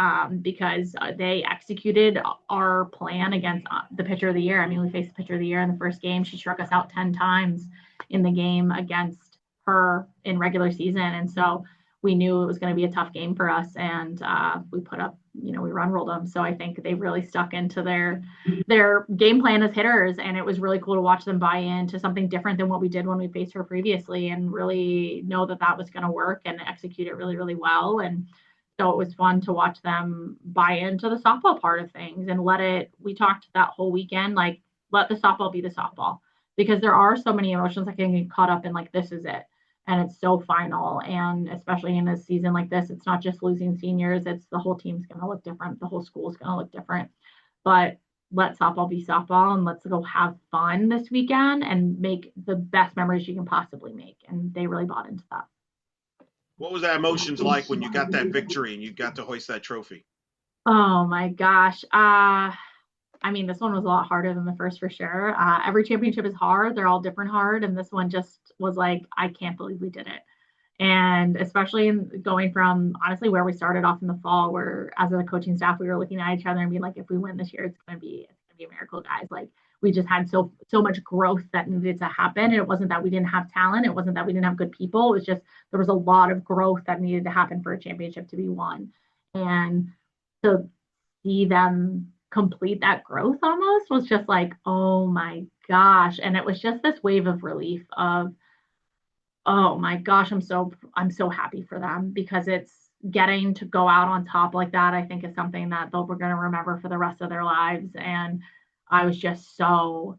because they executed our plan against the pitcher of the year. I mean, we faced the pitcher of the year in the first game. She struck us out 10 times in the game against her in regular season, and so we knew it was going to be a tough game for us, and we put up, we run rolled them. So I think they really stuck into their game plan as hitters, and it was really cool to watch them buy into something different than what we did when we faced her previously, and really know that that was going to work and execute it really, really well. And so it was fun to watch them buy into the softball part of things and let it. We talked that whole weekend, like let the softball be the softball, because there are so many emotions that can get caught up in like this is it and it's so final. And especially in a season like this, it's not just losing seniors, it's the whole team's going to look different. The whole school's going to look different. But let softball be softball and let's go have fun this weekend and make the best memories you can possibly make. And they really bought into that. What was that emotions like when you got that victory and you got to hoist that trophy? Oh my gosh. I mean, this one was a lot harder than the first for sure. Every championship is hard. They're all different hard. And this one just was like, I can't believe we did it. And especially in going from honestly where we started off in the fall, where as a coaching staff, we were looking at each other and being like, if we win this year, it's gonna be a miracle, guys. Like we just had so much growth that needed to happen. And it wasn't that we didn't have talent. It wasn't that we didn't have good people. It was just there was a lot of growth that needed to happen for a championship to be won. And to see them complete that growth almost was just like, oh my gosh. And it was just this wave of relief of, oh my gosh, I'm so happy for them because it's getting to go out on top like that, I think is something that they're going to remember for the rest of their lives. And I was just so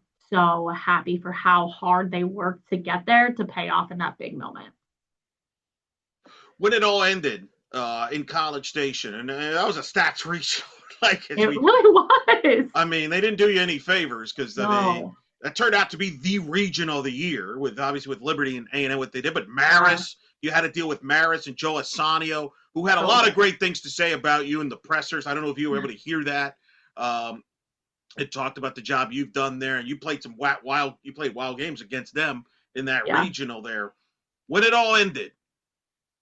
happy for how hard they worked to get there to pay off in that big moment. When it all ended in College Station, and that was a stats reach. like as It we, really was. I mean, they didn't do you any favors because I mean No. that turned out to be the region of the year with obviously with Liberty and A and M what they did, but Yeah. Maris, you had to deal with Maris and Joe Assanio, who had a lot of So great things to say about you in the pressers. I don't know if you were able to hear that. Um, it talked about the job you've done there, and you played some you played wild games against them in that yeah. regional there. When it all ended,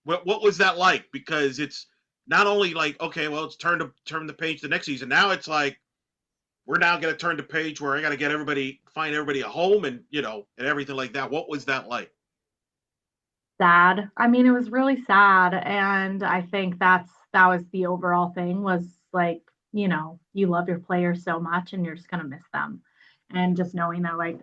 what was that like? Because it's not only like okay, well, it's turn the page to the next season. Now it's like we're now going to turn the page where I got to find everybody a home, and and everything like that. What was that like? Sad. I mean, it was really sad. And I think that was the overall thing was like, you love your players so much and you're just gonna miss them. And just knowing that like,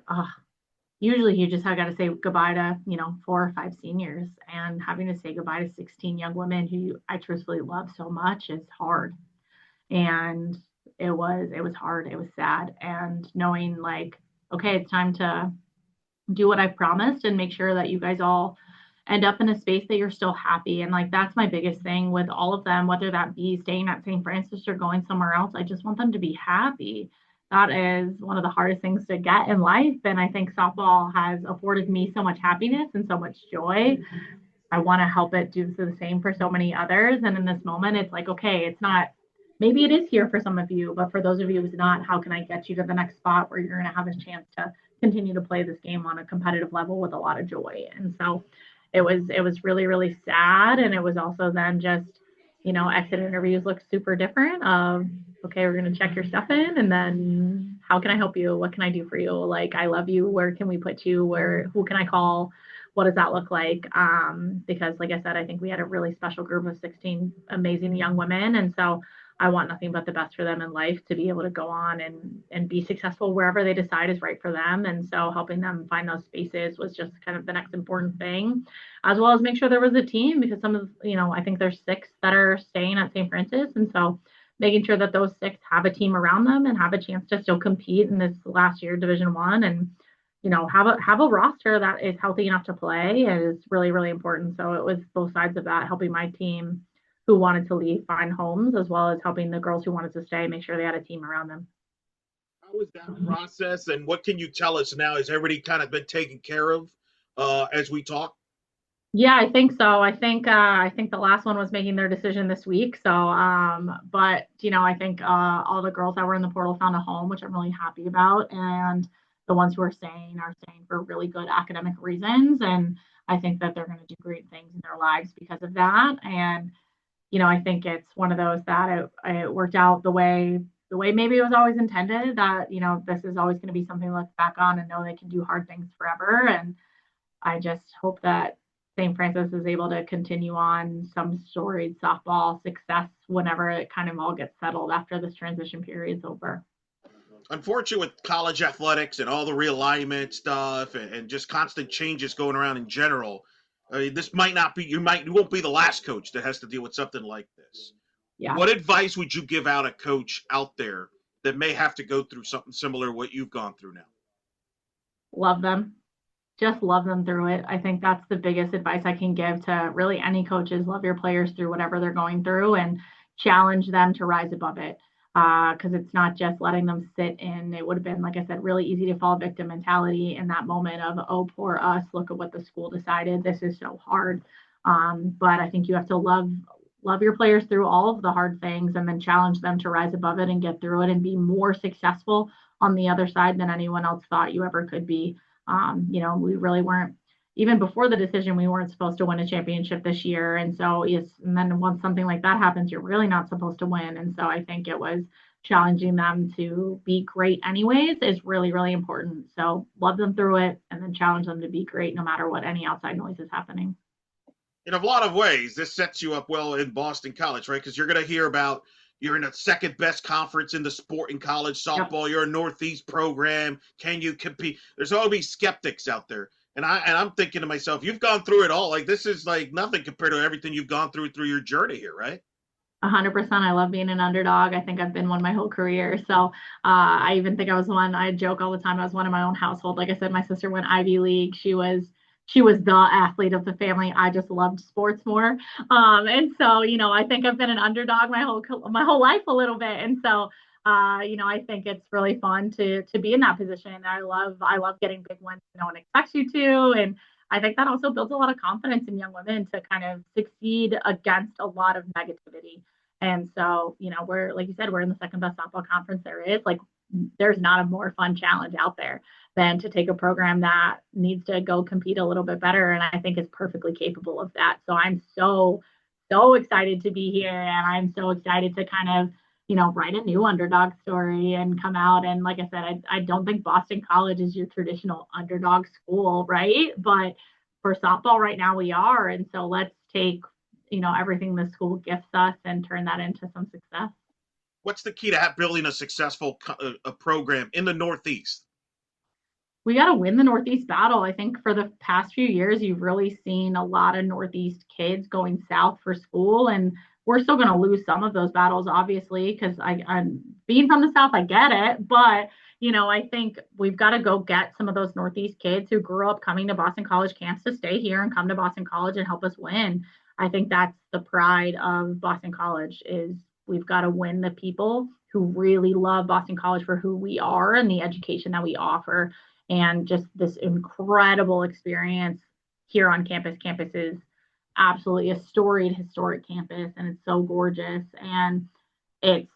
usually you just have got to say goodbye to, 4 or 5 seniors and having to say goodbye to 16 young women who I truthfully love so much is hard. And it was hard. It was sad. And knowing like, okay, it's time to do what I promised and make sure that you guys all end up in a space that you're still happy. And like that's my biggest thing with all of them, whether that be staying at St. Francis or going somewhere else. I just want them to be happy. That is one of the hardest things to get in life. And I think softball has afforded me so much happiness and so much joy. I want to help it do the same for so many others. And in this moment, it's like, okay, it's not, maybe it is here for some of you, but for those of you who's not, how can I get you to the next spot where you're going to have a chance to continue to play this game on a competitive level with a lot of joy? And so it was really, really sad. And it was also then just, exit interviews look super different of, okay, we're going to check your stuff in. And then how can I help you? What can I do for you? Like, I love you. Where can we put you? Who can I call? What does that look like? Because like I said, I think we had a really special group of 16 amazing young women. And so I want nothing but the best for them in life to be able to go on and be successful wherever they decide is right for them. And so helping them find those spaces was just kind of the next important thing, as well as make sure there was a team because some of, I think there's 6 that are staying at St. Francis. And so making sure that those 6 have a team around them and have a chance to still compete in this last year Division 1 and have a roster that is healthy enough to play is really, really important. So it was both sides of that, helping my team who wanted to leave find homes, as well as helping the girls who wanted to stay make sure they had a team around them. How was that process, and what can you tell us now? Has everybody kind of been taken care of as we talk? Yeah, I think so. I think the last one was making their decision this week. So, but I think all the girls that were in the portal found a home, which I'm really happy about, and the ones who are staying for really good academic reasons, and I think that they're going to do great things in their lives because of that. And I think it's one of those that it worked out the way maybe it was always intended. That this is always going to be something to look back on and know they can do hard things forever. And I just hope that St. Francis is able to continue on some storied softball success whenever it kind of all gets settled after this transition period is over. Unfortunately, with college athletics and all the realignment stuff and just constant changes going around in general, I mean, this might not be you won't be the last coach that has to deal with something like this. Yeah, What advice would you give out a coach out there that may have to go through something similar to what you've gone through now? love them. Just love them through it. I think that's the biggest advice I can give to really any coaches. Love your players through whatever they're going through and challenge them to rise above it. because it's not just letting them sit in. It would have been, like I said, really easy to fall victim mentality in that moment of, oh, poor us, look at what the school decided. This is so hard. But I think you have to love your players through all of the hard things and then challenge them to rise above it and get through it and be more successful on the other side than anyone else thought you ever could be. We really weren't, even before the decision, we weren't supposed to win a championship this year. And so, yes, and then once something like that happens, you're really not supposed to win. And so I think it was challenging them to be great anyways is really, really important. So love them through it and then challenge them to be great no matter what any outside noise is happening. In a lot of ways, this sets you up well in Boston College, right? Because you're going to hear about you're in the second best conference in the sport in college Yep. softball. You're a Northeast program. Can you compete? There's always skeptics out there, and I'm thinking to myself, you've gone through it all. Like this is like nothing compared to everything you've gone through your journey here, right? 100%. I love being an underdog. I think I've been one my whole career. So I even think I was one. I joke all the time. I was one in my own household. Like I said, my sister went Ivy League. She was the athlete of the family. I just loved sports more. And so I think I've been an underdog my whole life a little bit. And so I think it's really fun to be in that position. I love getting big wins no one expects you to, and I think that also builds a lot of confidence in young women to kind of succeed against a lot of negativity. And so, we're, like you said, we're in the second best softball conference there is. Like, there's not a more fun challenge out there than to take a program that needs to go compete a little bit better. And I think is perfectly capable of that. So I'm so, so excited to be here. And I'm so excited to kind of, write a new underdog story and come out. And like I said, I don't think Boston College is your traditional underdog school, right? But for softball right now, we are. And so let's take everything the school gifts us and turn that into some success. What's the key to building a successful a program in the Northeast? We got to win the Northeast battle. I think for the past few years, you've really seen a lot of Northeast kids going south for school. And we're still going to lose some of those battles, obviously, because I'm being from the South, I get it. But, I think we've got to go get some of those Northeast kids who grew up coming to Boston College camps to stay here and come to Boston College and help us win. I think that's the pride of Boston College is we've got to win the people who really love Boston College for who we are and the education that we offer and just this incredible experience here on campus. Campus is absolutely a storied, historic campus, and it's so gorgeous. And it's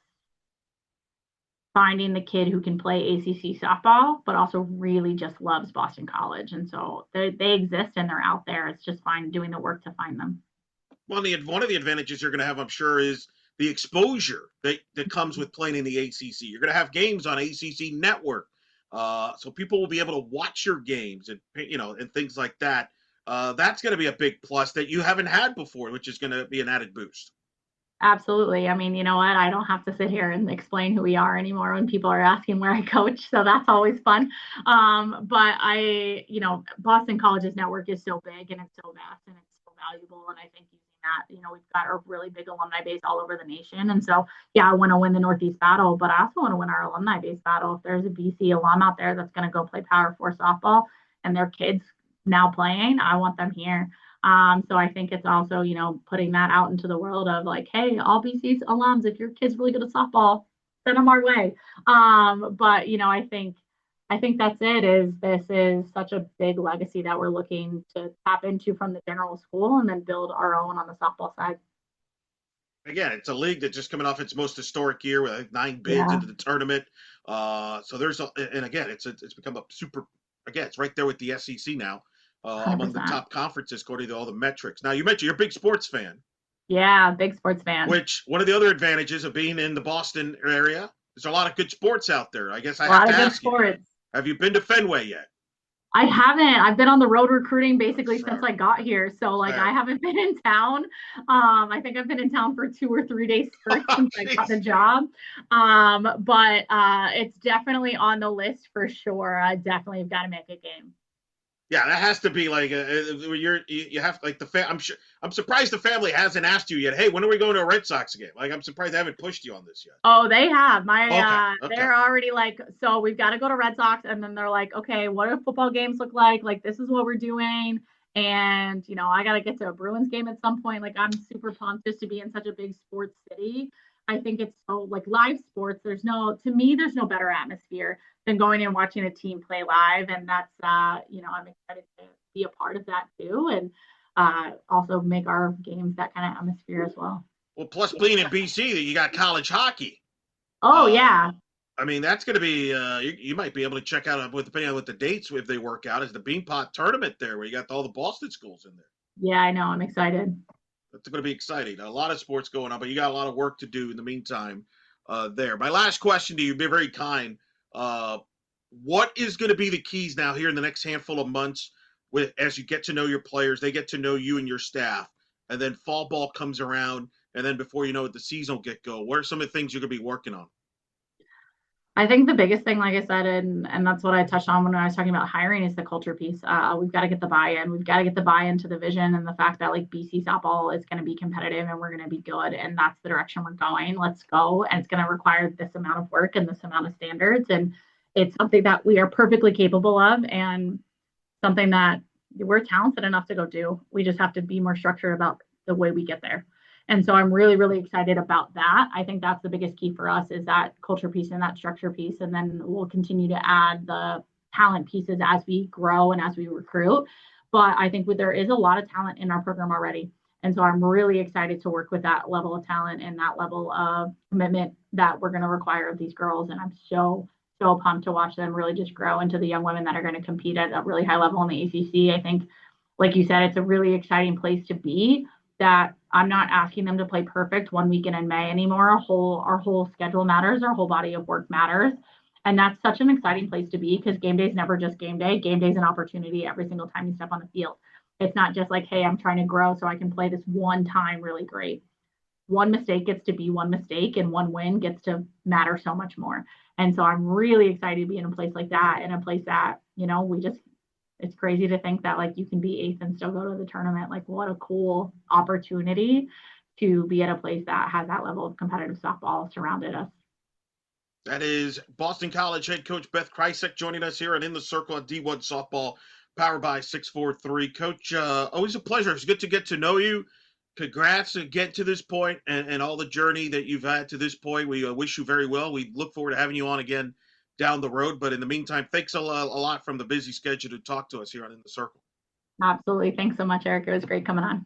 finding the kid who can play ACC softball, but also really just loves Boston College. And so they exist and they're out there. It's just fine doing the work to find them. Well, one of the advantages you're going to have, I'm sure, is the exposure that comes with playing in the ACC. You're going to have games on ACC Network, so people will be able to watch your games and things like that. That's going to be a big plus that you haven't had before, which is going to be an added boost. Absolutely. I mean, you know what? I don't have to sit here and explain who we are anymore when people are asking where I coach. So that's always fun. But Boston College's network is so big and it's so vast and it's so valuable. And I think using that, we've got a really big alumni base all over the nation. And so, yeah, I want to win the Northeast battle, but I also want to win our alumni base battle. If there's a BC alum out there that's going to go play Power Four softball and their kids now playing, I want them here. So I think it's also, putting that out into the world of like, hey, all BC's alums, if your kid's really good at softball, send them our way. But I think that's it. This is such a big legacy that we're looking to tap into from the general school and then build our own on the softball side. Again, it's a league that's just coming off its most historic year with like 9 bids Yeah, into the tournament. And again, it's become a super. Again, it's right there with the SEC now, among the 100%. top conferences according to all the metrics. Now, you mentioned you're a big sports fan, Yeah, big sports fan. which one of the other advantages of being in the Boston area, there's a lot of good sports out there. I guess I A have lot to of good ask you, sports. have you been to Fenway yet? I haven't. I've been on the road recruiting basically since Fair, I got here. So like I fair. haven't been in town. I think I've been in town for 2 or 3 days straight Oh, since I got the jeez. job. But it's definitely on the list for sure. I definitely have got to make a game. Yeah, that has to be like you have like I'm surprised the family hasn't asked you yet. Hey, when are we going to a Red Sox game? Like I'm surprised they haven't pushed you on this yet. Oh, they have. Okay, okay. They're already like, so we've got to go to Red Sox, and then they're like, okay, what do football games look like? Like, this is what we're doing. And I got to get to a Bruins game at some point. Like, I'm super pumped just to be in such a big sports city. I think it's so like live sports. To me, there's no better atmosphere than going and watching a team play live. And that's, I'm excited to be a part of that too. And also make our games that kind of atmosphere as well. Well, plus being in BC, you got college hockey. Oh, Uh, yeah. I mean, that's going to be you might be able to check out with depending on what the dates if they work out is the Beanpot tournament there where you got all the Boston schools in there. Yeah, I know. I'm excited. That's going to be exciting. A lot of sports going on, but you got a lot of work to do in the meantime. There. My last question to you, be very kind. Uh, what is going to be the keys now here in the next handful of months with as you get to know your players, they get to know you and your staff, and then fall ball comes around, and then before you know it, the season will get going. What are some of the things you're going to be working on? I think the biggest thing, like I said, and that's what I touched on when I was talking about hiring, is the culture piece. We've got to get the buy-in. We've got to get the buy-in to the vision and the fact that like BC softball is going to be competitive and we're going to be good, and that's the direction we're going. Let's go, and it's going to require this amount of work and this amount of standards, and it's something that we are perfectly capable of, and something that we're talented enough to go do. We just have to be more structured about the way we get there. And so I'm really, really excited about that. I think that's the biggest key for us is that culture piece and that structure piece. And then we'll continue to add the talent pieces as we grow and as we recruit. But I think there is a lot of talent in our program already. And so I'm really excited to work with that level of talent and that level of commitment that we're going to require of these girls. And I'm so pumped to watch them really just grow into the young women that are going to compete at a really high level in the ACC. I think, like you said, it's a really exciting place to be. That I'm not asking them to play perfect one weekend in May anymore. Our whole schedule matters. Our whole body of work matters. And that's such an exciting place to be because game day is never just game day. Game day is an opportunity every single time you step on the field. It's not just like, hey, I'm trying to grow so I can play this one time really great. One mistake gets to be one mistake and one win gets to matter so much more. And so I'm really excited to be in a place like that, in a place that, it's crazy to think that like you can be eighth and still go to the tournament. Like what a cool opportunity to be at a place that has that level of competitive softball surrounded us. That is Boston College head coach Beth Krysiak joining us here and In the Circle at D1 Softball, powered by 643. Coach, always a pleasure. It's good to get to know you. Congrats to get to this point and all the journey that you've had to this point. We wish you very well. We look forward to having you on again down the road. But in the meantime, thanks a lot from the busy schedule to talk to us here on In the Circle. Absolutely. Thanks so much, Eric. It was great coming on.